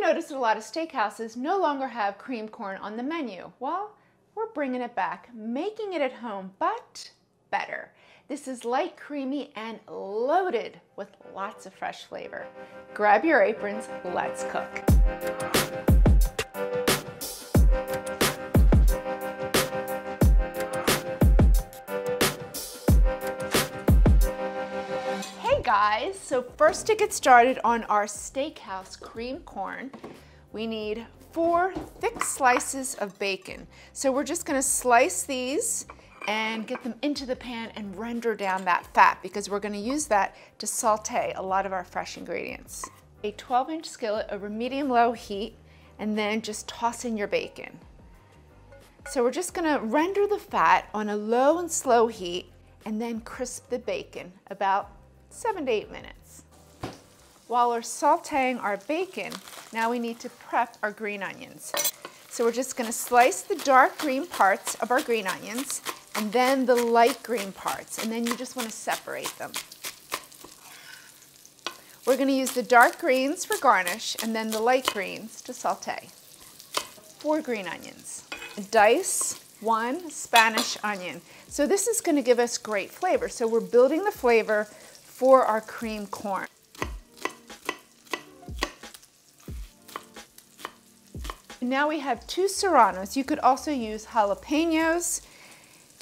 notice that a lot of steakhouses no longer have creamed corn on the menu. Well, we're bringing it back, making it at home, but better. This is light, creamy, and loaded with lots of fresh flavor. Grab your aprons, let's cook. Guys, so first to get started on our Steakhouse Creamed Corn, we need 4 thick slices of bacon. So we're just going to slice these and get them into the pan and render down that fat because we're going to use that to saute a lot of our fresh ingredients. A 12-inch skillet over medium-low heat, and then just toss in your bacon. So we're just going to render the fat on a low and slow heat and then crisp the bacon about 7 to 8 minutes. While we're sauteing our bacon, now we need to prep our green onions. So we're just going to slice the dark green parts of our green onions and then the light green parts, and then you just want to separate them. We're going to use the dark greens for garnish and then the light greens to saute. 4 green onions. Dice 1 Spanish onion. So this is going to give us great flavor. So we're building the flavor for our creamed corn. Now we have 2 serranos. You could also use jalapenos.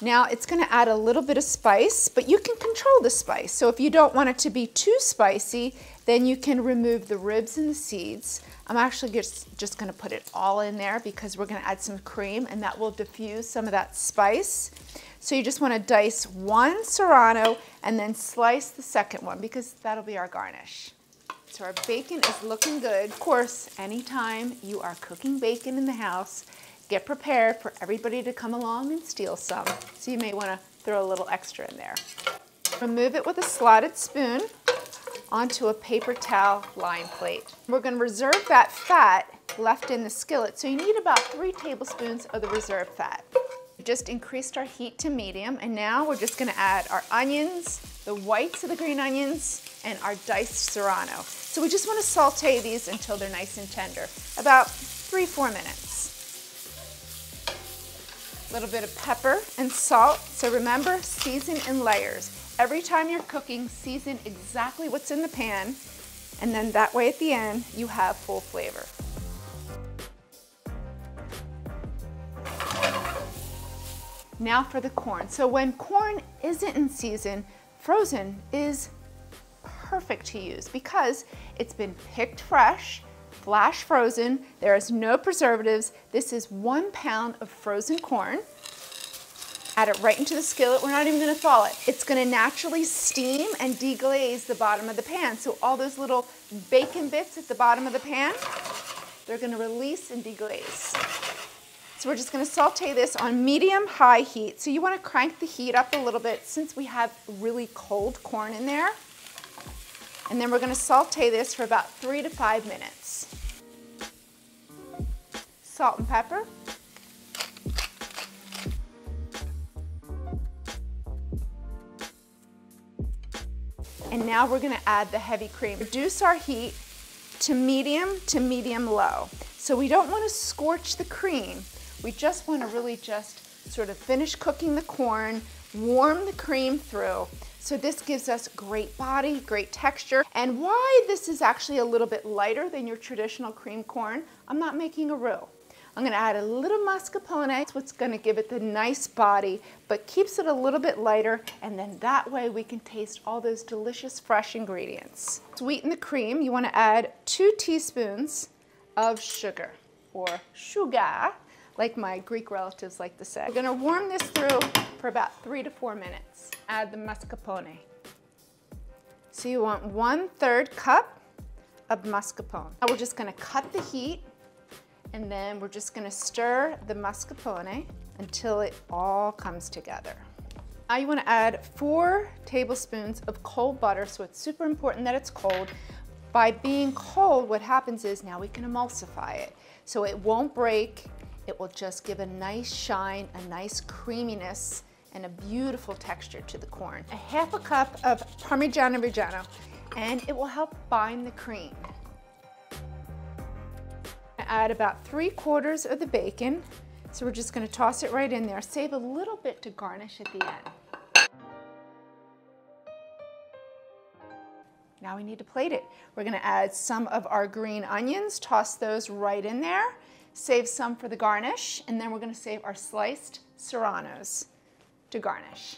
Now it's going to add a little bit of spice, but you can control the spice. So if you don't want it to be too spicy, then you can remove the ribs and the seeds. I'm actually just going to put it all in there because we're going to add some cream and that will diffuse some of that spice. So you just want to dice 1 serrano and then slice the second one because that'll be our garnish. So our bacon is looking good. Of course, anytime you are cooking bacon in the house, get prepared for everybody to come along and steal some. So you may want to throw a little extra in there. Remove it with a slotted spoon onto a paper towel lined plate. We're going to reserve that fat left in the skillet. So you need about 3 tablespoons of the reserved fat. We just increased our heat to medium, and now we're just going to add our onions, the whites of the green onions, and our diced serrano. So we just want to saute these until they're nice and tender, about 3-4 minutes. A little bit of pepper and salt. So remember, season in layers. Every time you're cooking, season exactly what's in the pan, and then that way at the end, you have full flavor. Now for the corn. So when corn isn't in season, frozen is perfect to use because it's been picked fresh, flash frozen, there is no preservatives. This is 1 pound of frozen corn. Add it right into the skillet. We're not even going to thaw it. It's going to naturally steam and deglaze the bottom of the pan. So all those little bacon bits at the bottom of the pan, they're going to release and deglaze. So we're just going to saute this on medium-high heat. So you want to crank the heat up a little bit since we have really cold corn in there. And then we're going to saute this for about 3 to 5 minutes. Salt and pepper. And now we're going to add the heavy cream. Reduce our heat to medium low. So we don't want to scorch the cream. We just want to really just sort of finish cooking the corn, warm the cream through. So this gives us great body, great texture. And why this is actually a little bit lighter than your traditional creamed corn, I'm not making a roux. I'm going to add a little mascarpone. It's what's going to give it the nice body, but keeps it a little bit lighter, and then that way we can taste all those delicious fresh ingredients. Sweeten the cream. You want to add 2 teaspoons of sugar, or sugar, like my Greek relatives like to say. We're going to warm this through for about 3 to 4 minutes. Add the mascarpone. So you want 1/3 cup of mascarpone. Now we're just going to cut the heat, and then we're just going to stir the mascarpone until it all comes together. Now you want to add 4 tablespoons of cold butter, so it's super important that it's cold. By being cold, what happens is now we can emulsify it. So it won't break, it will just give a nice shine, a nice creaminess, and a beautiful texture to the corn. A 1/2 cup of parmigiano reggiano, and it will help bind the cream. add about 3/4 of the bacon. So we're just gonna toss it right in there. Save a little bit to garnish at the end. Now we need to plate it. We're gonna add some of our green onions, toss those right in there. Save some for the garnish, and then we're gonna save our sliced serranos to garnish.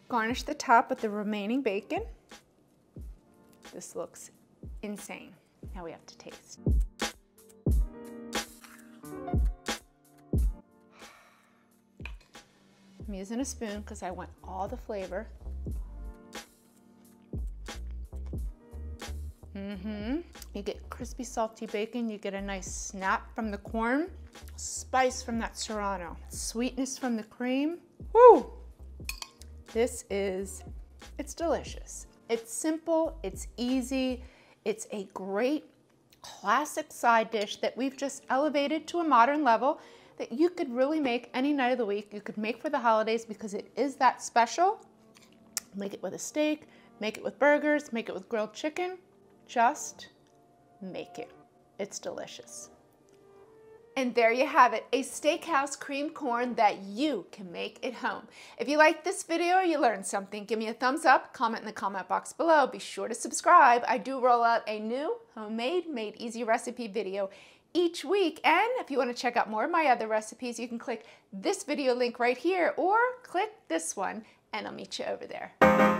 Garnish the top with the remaining bacon. This looks insane. Now we have to taste. I'm using a spoon because I want all the flavor. You get crispy, salty bacon, you get a nice snap from the corn, spice from that serrano, sweetness from the cream. Woo! It's delicious. It's simple, it's easy, it's a great classic side dish that we've just elevated to a modern level that you could really make any night of the week. You could make for the holidays because it is that special. Make it with a steak, make it with burgers, make it with grilled chicken. Just make it. It's delicious. And there you have it, a steakhouse creamed corn that you can make at home. If you liked this video or you learned something, give me a thumbs up, comment in the comment box below. Be sure to subscribe. I do roll out a new homemade, made easy recipe video each week. And if you want to check out more of my other recipes, you can click this video link right here or click this one and I'll meet you over there.